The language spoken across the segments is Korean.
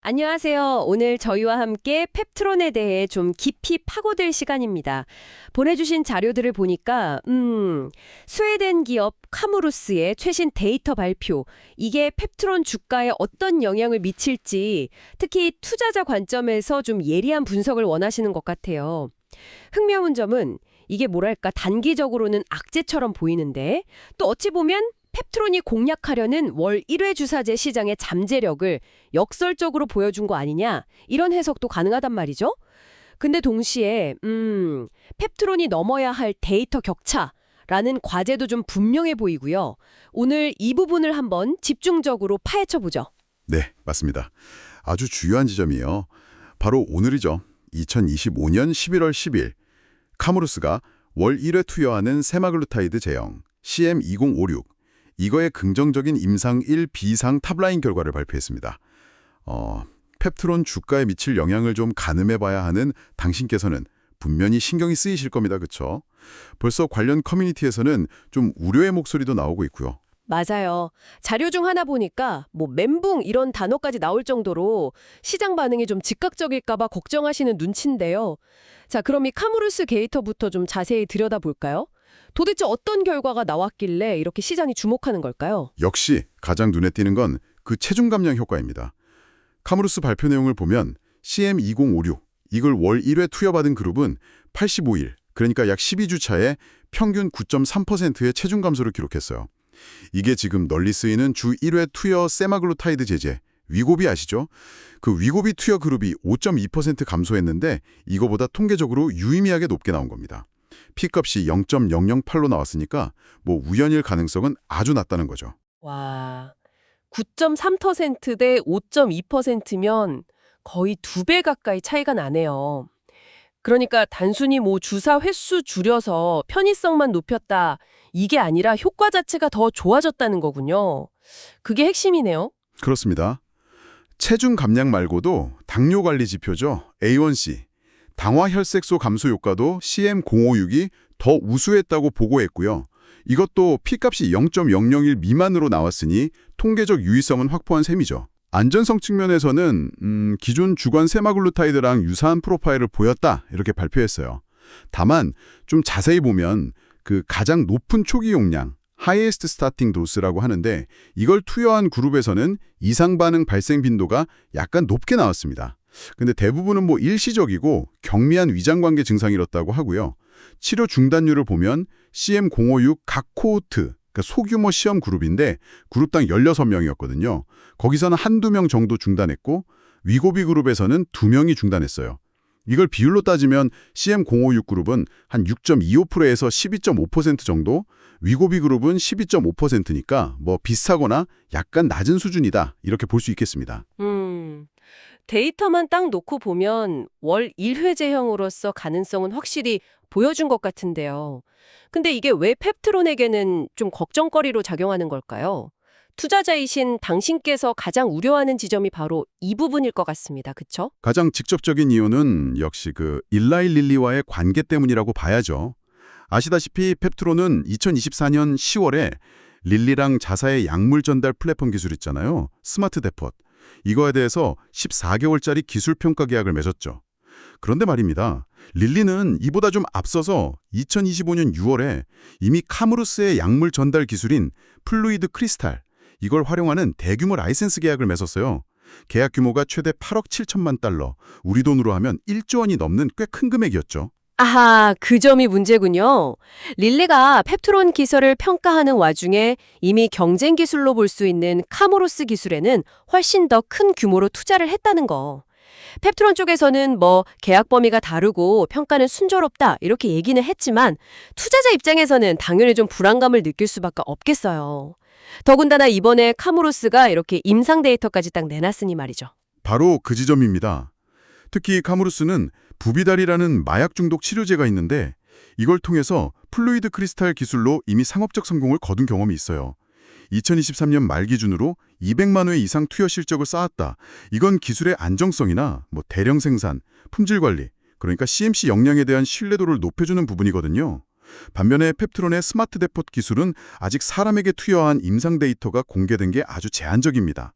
안녕하세요. 오늘 저희와 함께 펩트론에 대해 좀 깊이 파고들 시간입니다. 보내주신 자료들을 보니까, 스웨덴 기업 카무루스의 최신 데이터 발표, 이게 펩트론 주가에 어떤 영향을 미칠지, 특히 투자자 관점에서 좀 예리한 분석을 원하시는 것 같아요. 흥미로운 점은 이게 뭐랄까 단기적으로는 악재처럼 보이는데, 또 어찌 보면 펩트론이 공략하려는 월 1회 주사제 시장의 잠재력을 역설적으로 보여준 거 아니냐, 이런 해석도 가능하단 말이죠. 근데 동시에 펩트론이 넘어야 할 데이터 격차라는 과제도 좀 분명해 보이고요. 오늘 이 부분을 한번 집중적으로 파헤쳐보죠. 네, 맞습니다. 아주 중요한 지점이에요. 바로 오늘이죠. 2025년 11월 10일 카무루스가 월 1회 투여하는 세마글루타이드 제형 CM2056 이거의 긍정적인 임상 1, 비상 탑라인 결과를 발표했습니다. 펩트론 주가에 미칠 영향을 좀 가늠해봐야 하는 당신께서는 분명히 신경이 쓰이실 겁니다. 그렇죠? 벌써 관련 커뮤니티에서는 좀 우려의 목소리도 나오고 있고요. 맞아요. 자료 중 하나 보니까 뭐 멘붕 이런 단어까지 나올 정도로 시장 반응이 좀 즉각적일까 봐 걱정하시는 눈치인데요. 자, 그럼 이 카무루스 게이터부터 좀 자세히 들여다볼까요? 도대체 어떤 결과가 나왔길래 이렇게 시장이 주목하는 걸까요? 역시 가장 눈에 띄는 건 그 체중 감량 효과입니다. 카무루스 발표 내용을 보면 CM2056 이걸 월 1회 투여받은 그룹은 85일, 그러니까 약 12주 차에 평균 9.3%의 체중 감소를 기록했어요. 이게 지금 널리 쓰이는 주 1회 투여 세마글루타이드 제제, 위고비 아시죠? 그 위고비 투여 그룹이 5.2% 감소했는데 이거보다 통계적으로 유의미하게 높게 나온 겁니다. P값이 0.008로 나왔으니까 뭐 우연일 가능성은 아주 낮다는 거죠. 와, 9.3%대 5.2%면 거의 2배 가까이 차이가 나네요. 그러니까 단순히 뭐 주사 횟수 줄여서 편의성만 높였다, 이게 아니라 효과 자체가 더 좋아졌다는 거군요. 그게 핵심이네요. 그렇습니다. 체중 감량 말고도 당뇨 관리 지표죠. A1C, 당화 혈색소 감소 효과도 CM056이 더 우수했다고 보고했고요. 이것도 P값이 0.001 미만으로 나왔으니 통계적 유의성은 확보한 셈이죠. 안전성 측면에서는 기존 주관 세마글루타이드랑 유사한 프로파일을 보였다 이렇게 발표했어요. 다만 좀 자세히 보면 그 가장 높은 초기 용량 하이에스트 스타팅 도스라고 하는데 이걸 투여한 그룹에서는 이상 반응 발생 빈도가 약간 높게 나왔습니다. 근데 대부분은 뭐 일시적이고 경미한 위장관계 증상이었다고 하고요. 치료 중단율을 보면 CM056 각 코호트, 그러니까 소규모 시험 그룹인데 그룹당 16명이었거든요. 거기서는 한두 명 정도 중단했고 위고비 그룹에서는 2명이 중단했어요. 이걸 비율로 따지면 CM056 그룹은 한 6.25%에서 12.5% 정도, 위고비 그룹은 12.5%니까 뭐 비슷하거나 약간 낮은 수준이다 이렇게 볼 수 있겠습니다. 데이터만 딱 놓고 보면 월 1회 제형으로서 가능성은 확실히 보여준 것 같은데요. 근데 이게 왜 펩트론에게는 좀 걱정거리로 작용하는 걸까요? 투자자이신 당신께서 가장 우려하는 지점이 바로 이 부분일 것 같습니다. 그쵸? 가장 직접적인 이유는 역시 그 일라이 릴리와의 관계 때문이라고 봐야죠. 아시다시피 펩트론은 2024년 10월에 릴리랑 자사의 약물 전달 플랫폼 기술 있잖아요. 스마트 데폿. 이거에 대해서 14개월짜리 기술 평가 계약을 맺었죠. 그런데 말입니다. 릴리는 이보다 좀 앞서서 2025년 6월에 이미 카무루스의 약물 전달 기술인 플루이드 크리스탈, 이걸 활용하는 대규모 라이센스 계약을 맺었어요. 계약 규모가 최대 8억 7천만 달러, 우리 돈으로 하면 1조 원이 넘는 꽤 큰 금액이었죠. 아하, 그 점이 문제군요. 릴리가 펩트론 기술을 평가하는 와중에 이미 경쟁 기술로 볼 수 있는 카모로스 기술에는 훨씬 더 큰 규모로 투자를 했다는 거. 펩트론 쪽에서는 뭐 계약 범위가 다르고 평가는 순조롭다 이렇게 얘기는 했지만 투자자 입장에서는 당연히 좀 불안감을 느낄 수밖에 없겠어요. 더군다나 이번에 카모로스가 이렇게 임상 데이터까지 딱 내놨으니 말이죠. 바로 그 지점입니다. 특히 카무루스는 부비달이라는 마약 중독 치료제가 있는데 이걸 통해서 플루이드 크리스탈 기술로 이미 상업적 성공을 거둔 경험이 있어요. 2023년 말 기준으로 200만 회 이상 투여 실적을 쌓았다. 이건 기술의 안정성이나 뭐 대량 생산, 품질 관리, 그러니까 CMC 역량에 대한 신뢰도를 높여주는 부분이거든요. 반면에 펩트론의 스마트 데폿 기술은 아직 사람에게 투여한 임상 데이터가 공개된 게 아주 제한적입니다.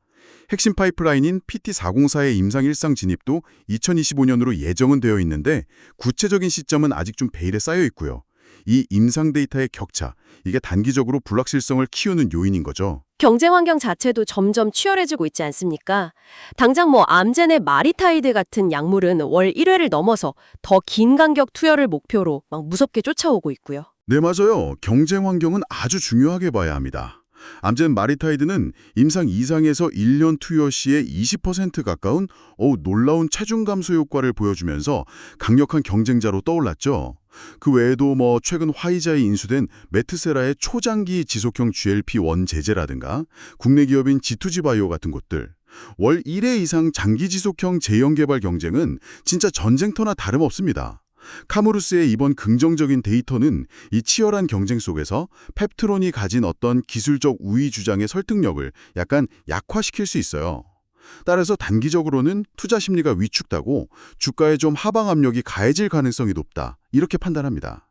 핵심 파이프라인인 PT404의 임상 일상 진입도 2025년으로 예정은 되어 있는데 구체적인 시점은 아직 좀 베일에 쌓여 있고요. 이 임상 데이터의 격차, 이게 단기적으로 불확실성을 키우는 요인인 거죠. 경쟁 환경 자체도 점점 치열해지고 있지 않습니까? 당장 암젠의 마리타이드 같은 약물은 월 1회를 넘어서 더 긴 간격 투여를 목표로 막 무섭게 쫓아오고 있고요. 네, 맞아요. 경쟁 환경은 아주 중요하게 봐야 합니다. 암젠 마리타이드는 임상 2상에서 1년 투여 시에 20% 가까운 놀라운 체중 감소 효과를 보여주면서 강력한 경쟁자로 떠올랐죠. 그 외에도 최근 화이자에 인수된 메트세라의 초장기 지속형 GLP-1 제제라든가 국내 기업인 G2G 바이오 같은 곳들. 월 1회 이상 장기 지속형 제형 개발 경쟁은 진짜 전쟁터나 다름없습니다. 카모루스의 이번 긍정적인 데이터는 이 치열한 경쟁 속에서 펩트론이 가진 어떤 기술적 우위 주장의 설득력을 약간 약화시킬 수 있어요. 따라서 단기적으로는 투자 심리가 위축되고 주가에 좀 하방 압력이 가해질 가능성이 높다. 이렇게 판단합니다.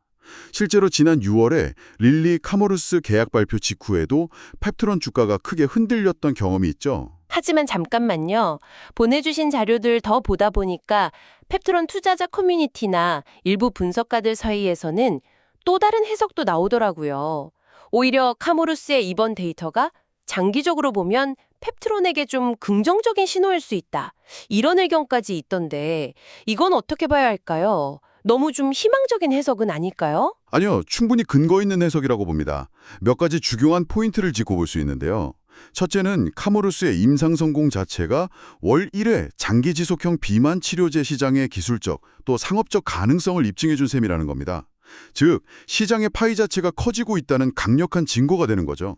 실제로 지난 6월에 릴리 카모루스 계약 발표 직후에도 펩트론 주가가 크게 흔들렸던 경험이 있죠. 하지만 잠깐만요. 보내주신 자료들 더 보다 보니까 펩트론 투자자 커뮤니티나 일부 분석가들 사이에서는 또 다른 해석도 나오더라고요. 오히려 카모루스의 이번 데이터가 장기적으로 보면 펩트론에게 좀 긍정적인 신호일 수 있다. 이런 의견까지 있던데 이건 어떻게 봐야 할까요? 너무 좀 희망적인 해석은 아닐까요? 아니요, 충분히 근거 있는 해석이라고 봅니다. 몇 가지 중요한 포인트를 짚고 볼 수 있는데요. 첫째는 카모루스의 임상 성공 자체가 월 1회 장기 지속형 비만 치료제 시장의 기술적 또 상업적 가능성을 입증해 준 셈이라는 겁니다. 즉, 시장의 파이 자체가 커지고 있다는 강력한 증거가 되는 거죠.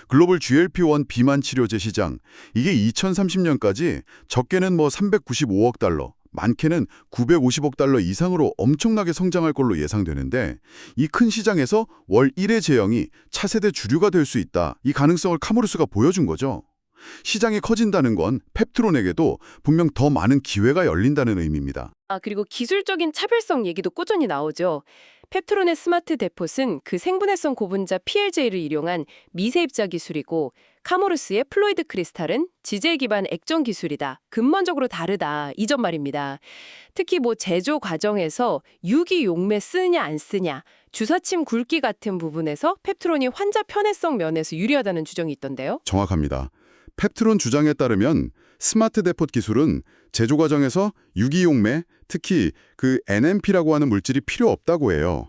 글로벌 GLP-1 비만 치료제 시장, 이게 2030년까지 적게는 395억 달러, 많게는 950억 달러 이상으로 엄청나게 성장할 걸로 예상되는데 이 큰 시장에서 월 1회 제형이 차세대 주류가 될 수 있다. 이 가능성을 카모루스가 보여준 거죠. 시장이 커진다는 건 펩트론에게도 분명 더 많은 기회가 열린다는 의미입니다. 그리고 기술적인 차별성 얘기도 꾸준히 나오죠. 펩트론의 스마트 데폿은 그 생분해성 고분자 PLJ를 이용한 미세입자 기술이고 카모루스의 플로이드 크리스탈은 지질 기반 액정 기술이다. 근본적으로 다르다. 이 점 말입니다. 특히 제조 과정에서 유기용매 쓰느냐 안 쓰냐, 주사침 굵기 같은 부분에서 펩트론이 환자 편의성 면에서 유리하다는 주장이 있던데요. 정확합니다. 펩트론 주장에 따르면 스마트 데폿 기술은 제조 과정에서 유기용매, 특히 그 NMP라고 하는 물질이 필요 없다고 해요.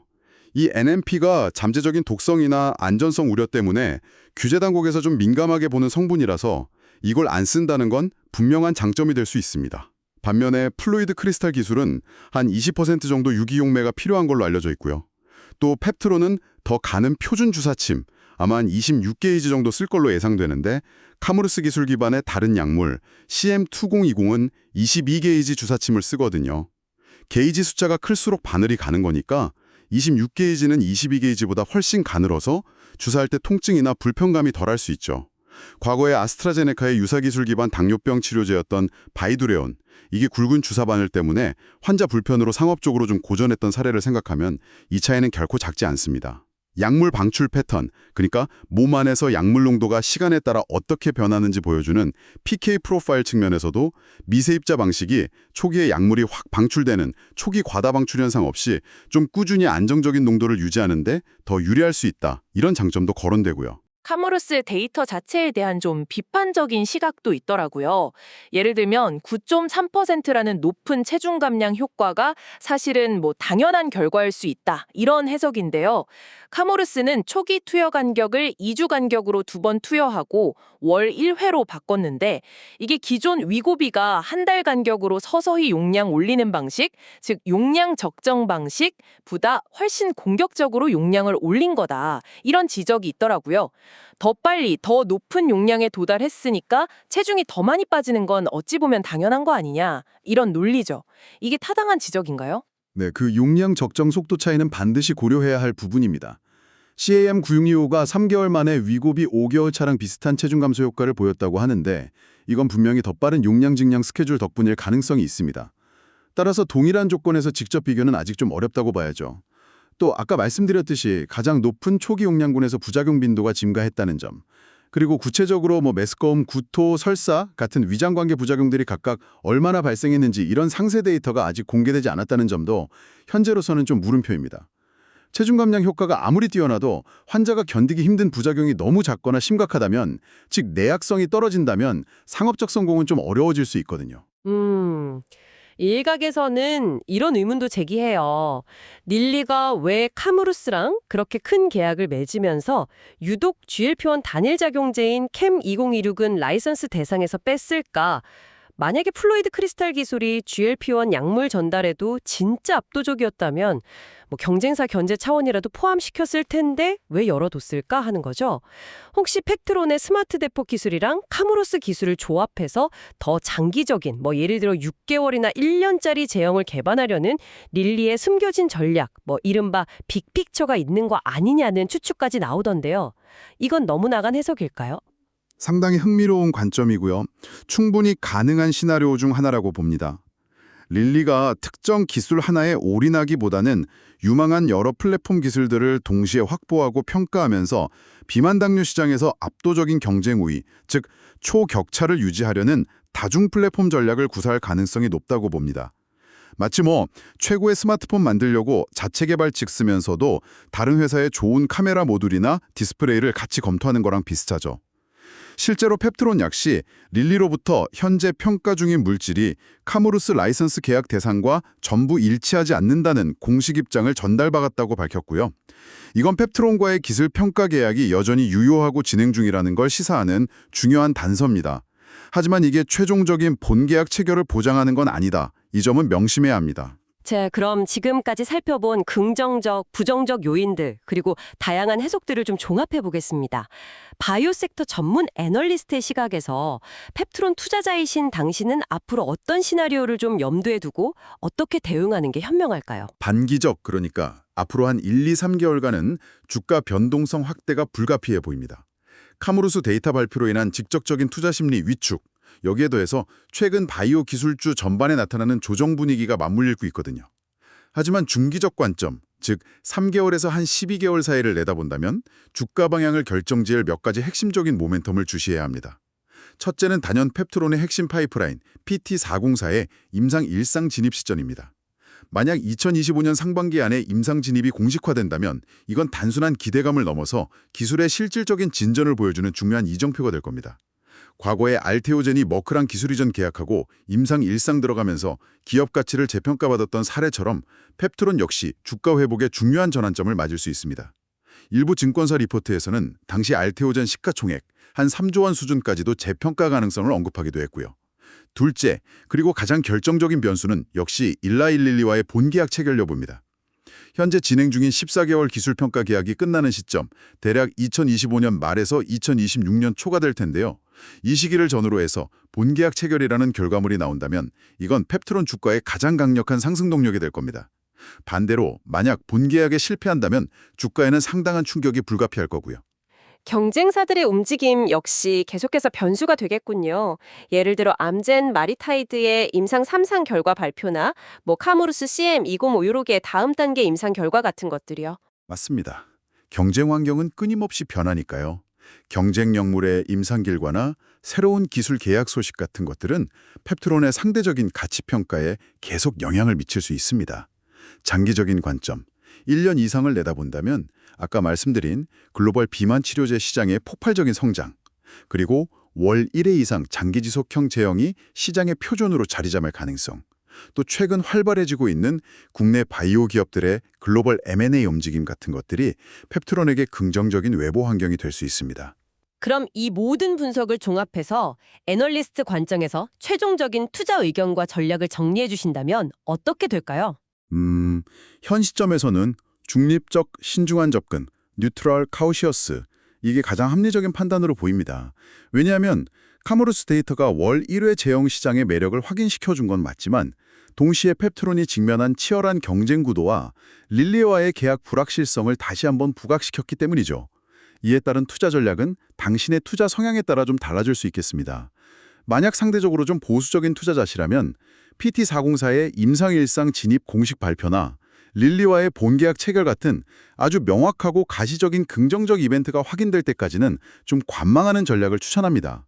이 NMP가 잠재적인 독성이나 안전성 우려 때문에 규제 당국에서 좀 민감하게 보는 성분이라서 이걸 안 쓴다는 건 분명한 장점이 될 수 있습니다. 반면에 플루이드 크리스탈 기술은 한 20% 정도 유기용매가 필요한 걸로 알려져 있고요. 또 펩트론은 더 가는 표준 주사침, 아마 한 26게이지 정도 쓸 걸로 예상되는데 카모루스 기술 기반의 다른 약물 CM2020은 22게이지 주사침을 쓰거든요. 게이지 숫자가 클수록 바늘이 가는 거니까 26게이지는 22게이지보다 훨씬 가늘어서 주사할 때 통증이나 불편감이 덜할 수 있죠. 과거에 아스트라제네카의 유사기술 기반 당뇨병 치료제였던 바이두레온, 이게 굵은 주사 바늘 때문에 환자 불편으로 상업적으로 좀 고전했던 사례를 생각하면 이 차이는 결코 작지 않습니다. 약물 방출 패턴, 그러니까 몸 안에서 약물 농도가 시간에 따라 어떻게 변하는지 보여주는 PK 프로파일 측면에서도 미세입자 방식이 초기에 약물이 확 방출되는 초기 과다 방출 현상 없이 좀 꾸준히 안정적인 농도를 유지하는데 더 유리할 수 있다. 이런 장점도 거론되고요. 카모루스 데이터 자체에 대한 좀 비판적인 시각도 있더라고요. 예를 들면 9.3%라는 높은 체중 감량 효과가 사실은 당연한 결과일 수 있다. 이런 해석인데요. 카모루스는 초기 투여 간격을 2주 간격으로 2번 투여하고 월 1회로 바꿨는데 이게 기존 위고비가 한 달 간격으로 서서히 용량 올리는 방식, 즉 용량 적정 방식보다 훨씬 공격적으로 용량을 올린 거다. 이런 지적이 있더라고요. 더 빨리, 더 높은 용량에 도달했으니까 체중이 더 많이 빠지는 건 어찌 보면 당연한 거 아니냐. 이런 논리죠. 이게 타당한 지적인가요? 네, 그 용량 적정 속도 차이는 반드시 고려해야 할 부분입니다. CAM9625가 3개월 만에 위고비 5개월 차랑 비슷한 체중 감소 효과를 보였다고 하는데 이건 분명히 더 빠른 용량 증량 스케줄 덕분일 가능성이 있습니다. 따라서 동일한 조건에서 직접 비교는 아직 좀 어렵다고 봐야죠. 또 아까 말씀드렸듯이 가장 높은 초기 용량군에서 부작용 빈도가 증가했다는 점, 그리고 구체적으로 메스꺼움, 구토, 설사 같은 위장관계 부작용들이 각각 얼마나 발생했는지 이런 상세 데이터가 아직 공개되지 않았다는 점도 현재로서는 좀 물음표입니다. 체중 감량 효과가 아무리 뛰어나도 환자가 견디기 힘든 부작용이 너무 작거나 심각하다면, 즉 내약성이 떨어진다면 상업적 성공은 좀 어려워질 수 있거든요. 일각에서는 이런 의문도 제기해요. 릴리가 왜 카무루스랑 그렇게 큰 계약을 맺으면서 유독 GLP-1 단일작용제인 CAM2026은 라이선스 대상에서 뺐을까? 만약에 플루이드 크리스탈 기술이 GLP-1 약물 전달에도 진짜 압도적이었다면 경쟁사 견제 차원이라도 포함시켰을 텐데 왜 열어뒀을까 하는 거죠. 혹시 팩트론의 스마트 대폭 기술이랑 카무로스 기술을 조합해서 더 장기적인 예를 들어 6개월이나 1년짜리 제형을 개발하려는 릴리의 숨겨진 전략, 이른바 빅픽처가 있는 거 아니냐는 추측까지 나오던데요. 이건 너무 나간 해석일까요? 상당히 흥미로운 관점이고요. 충분히 가능한 시나리오 중 하나라고 봅니다. 릴리가 특정 기술 하나에 올인하기보다는 유망한 여러 플랫폼 기술들을 동시에 확보하고 평가하면서 비만 당뇨 시장에서 압도적인 경쟁 우위, 즉 초격차를 유지하려는 다중 플랫폼 전략을 구사할 가능성이 높다고 봅니다. 마치 최고의 스마트폰 만들려고 자체 개발직 쓰면서도 다른 회사의 좋은 카메라 모듈이나 디스플레이를 같이 검토하는 거랑 비슷하죠. 실제로 펩트론 역시 릴리로부터 현재 평가 중인 물질이 카무루스 라이선스 계약 대상과 전부 일치하지 않는다는 공식 입장을 전달받았다고 밝혔고요. 이건 펩트론과의 기술 평가 계약이 여전히 유효하고 진행 중이라는 걸 시사하는 중요한 단서입니다. 하지만 이게 최종적인 본계약 체결을 보장하는 건 아니다. 이 점은 명심해야 합니다. 자, 그럼 지금까지 살펴본 긍정적, 부정적 요인들, 그리고 다양한 해석들을 좀 종합해 보겠습니다. 바이오 섹터 전문 애널리스트의 시각에서 펩트론 투자자이신 당신은 앞으로 어떤 시나리오를 좀 염두에 두고 어떻게 대응하는 게 현명할까요? 단기적, 그러니까 앞으로 한 1, 2, 3개월간은 주가 변동성 확대가 불가피해 보입니다. 카무루스 데이터 발표로 인한 직접적인 투자 심리 위축, 여기에 더해서 최근 바이오 기술주 전반에 나타나는 조정 분위기가 맞물리고 있거든요. 하지만 중기적 관점, 즉 3개월에서 한 12개월 사이를 내다본다면 주가 방향을 결정지을 몇 가지 핵심적인 모멘텀을 주시해야 합니다. 첫째는 단연 펩트론의 핵심 파이프라인 PT404의 임상 일상 진입 시점입니다. 만약 2025년 상반기 안에 임상 진입이 공식화된다면 이건 단순한 기대감을 넘어서 기술의 실질적인 진전을 보여주는 중요한 이정표가 될 겁니다. 과거에 알테오젠이 머크랑 기술 이전 계약하고 임상 일상 들어가면서 기업 가치를 재평가받았던 사례처럼 펩트론 역시 주가 회복의 중요한 전환점을 맞을 수 있습니다. 일부 증권사 리포트에서는 당시 알테오젠 시가총액 한 3조 원 수준까지도 재평가 가능성을 언급하기도 했고요. 둘째, 그리고 가장 결정적인 변수는 역시 일라일릴리와의 본계약 체결 여부입니다. 현재 진행 중인 14개월 기술평가 계약이 끝나는 시점, 대략 2025년 말에서 2026년 초가 될 텐데요. 이 시기를 전후로 해서 본계약 체결이라는 결과물이 나온다면 이건 펩트론 주가의 가장 강력한 상승 동력이 될 겁니다. 반대로 만약 본계약에 실패한다면 주가에는 상당한 충격이 불가피할 거고요. 경쟁사들의 움직임 역시 계속해서 변수가 되겠군요. 예를 들어 암젠 마리타이드의 임상 3상 결과 발표나 카무루스 CM2056의 다음 단계 임상 결과 같은 것들이요. 맞습니다. 경쟁 환경은 끊임없이 변하니까요. 경쟁 약물의 임상 결과나 새로운 기술 계약 소식 같은 것들은 펩트론의 상대적인 가치 평가에 계속 영향을 미칠 수 있습니다. 장기적인 관점, 1년 이상을 내다본다면 아까 말씀드린 글로벌 비만 치료제 시장의 폭발적인 성장, 그리고 월 1회 이상 장기지속형 제형이 시장의 표준으로 자리 잡을 가능성, 또 최근 활발해지고 있는 국내 바이오 기업들의 글로벌 M&A 움직임 같은 것들이 펩트론에게 긍정적인 외부 환경이 될 수 있습니다. 그럼 이 모든 분석을 종합해서 애널리스트 관점에서 최종적인 투자 의견과 전략을 정리해 주신다면 어떻게 될까요? 현 시점에서는 중립적 신중한 접근, 뉴트럴 카우시어스, 이게 가장 합리적인 판단으로 보입니다. 왜냐하면 카무루스 데이터가 월 1회 제형 시장의 매력을 확인시켜준 건 맞지만 동시에 펩트론이 직면한 치열한 경쟁 구도와 릴리와의 계약 불확실성을 다시 한번 부각시켰기 때문이죠. 이에 따른 투자 전략은 당신의 투자 성향에 따라 좀 달라질 수 있겠습니다. 만약 상대적으로 좀 보수적인 투자자시라면 PT404의 임상일상 진입 공식 발표나 릴리와의 본계약 체결 같은 아주 명확하고 가시적인 긍정적 이벤트가 확인될 때까지는 좀 관망하는 전략을 추천합니다.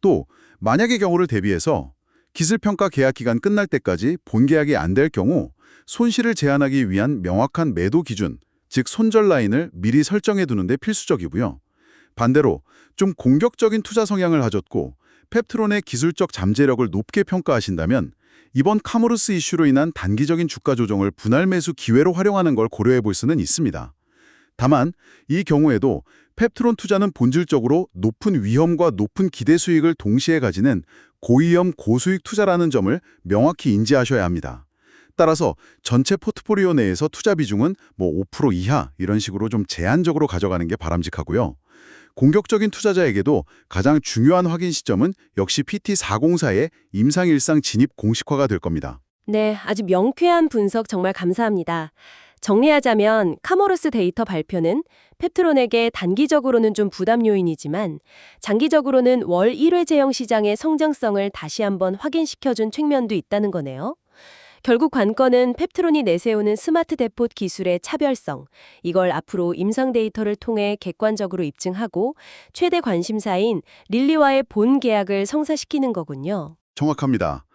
또 만약의 경우를 대비해서 기술평가 계약 기간 끝날 때까지 본계약이 안 될 경우 손실을 제한하기 위한 명확한 매도 기준, 즉 손절 라인을 미리 설정해 두는 데 필수적이고요. 반대로 좀 공격적인 투자 성향을 가졌고 펩트론의 기술적 잠재력을 높게 평가하신다면 이번 카모루스 이슈로 인한 단기적인 주가 조정을 분할 매수 기회로 활용하는 걸 고려해 볼 수는 있습니다. 다만 이 경우에도 펩트론 투자는 본질적으로 높은 위험과 높은 기대 수익을 동시에 가지는 고위험 고수익 투자라는 점을 명확히 인지하셔야 합니다. 따라서 전체 포트폴리오 내에서 투자 비중은 5% 이하 이런 식으로 좀 제한적으로 가져가는 게 바람직하고요. 공격적인 투자자에게도 가장 중요한 확인 시점은 역시 PT404의 임상일상 진입 공식화가 될 겁니다. 네, 아주 명쾌한 분석 정말 감사합니다. 정리하자면 카모루스 데이터 발표는 펩트론에게 단기적으로는 좀 부담 요인이지만 장기적으로는 월 1회 제형 시장의 성장성을 다시 한번 확인시켜준 측면도 있다는 거네요. 결국 관건은 펩트론이 내세우는 스마트 대폿 기술의 차별성, 이걸 앞으로 임상 데이터를 통해 객관적으로 입증하고 최대 관심사인 릴리와의 본 계약을 성사시키는 거군요. 정확합니다.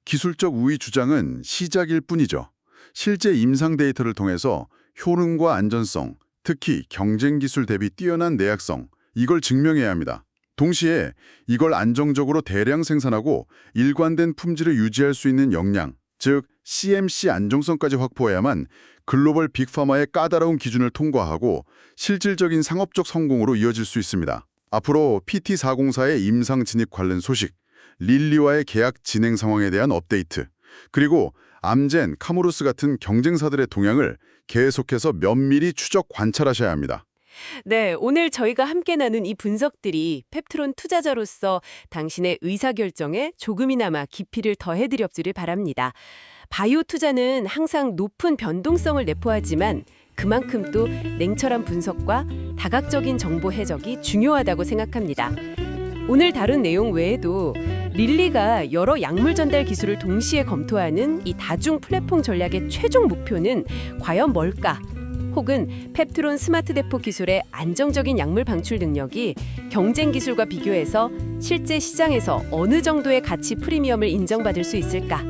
기술적 우위 주장은 시작일 뿐이죠. 실제 임상 데이터를 통해서 효능과 안전성, 특히 경쟁 기술 대비 뛰어난 내약성, 이걸 증명해야 합니다. 동시에 이걸 안정적으로 대량 생산하고 일관된 품질을 유지할 수 있는 역량, 즉 CMC 안정성까지 확보해야만 글로벌 빅파마의 까다로운 기준을 통과하고 실질적인 상업적 성공으로 이어질 수 있습니다. 앞으로 PT404의 임상 진입 관련 소식, 릴리와의 계약 진행 상황에 대한 업데이트, 그리고 암젠, 카모루스 같은 경쟁사들의 동향을 계속해서 면밀히 추적 관찰하셔야 합니다. 네, 오늘 저희가 함께 나눈 이 분석들이 펩트론 투자자로서 당신의 의사결정에 조금이나마 깊이를 더해드렸기를 바랍니다. 바이오 투자는 항상 높은 변동성을 내포하지만 그만큼 또 냉철한 분석과 다각적인 정보 해석이 중요하다고 생각합니다. 오늘 다룬 내용 외에도 릴리가 여러 약물 전달 기술을 동시에 검토하는 이 다중 플랫폼 전략의 최종 목표는 과연 뭘까? 혹은 펩트론 스마트 대포 기술의 안정적인 약물 방출 능력이 경쟁 기술과 비교해서 실제 시장에서 어느 정도의 가치 프리미엄을 인정받을 수 있을까?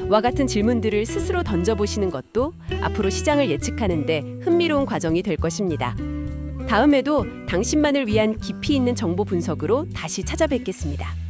와 같은 질문들을 스스로 던져보시는 것도 앞으로 시장을 예측하는 데 흥미로운 과정이 될 것입니다. 다음에도 당신만을 위한 깊이 있는 정보 분석으로 다시 찾아뵙겠습니다.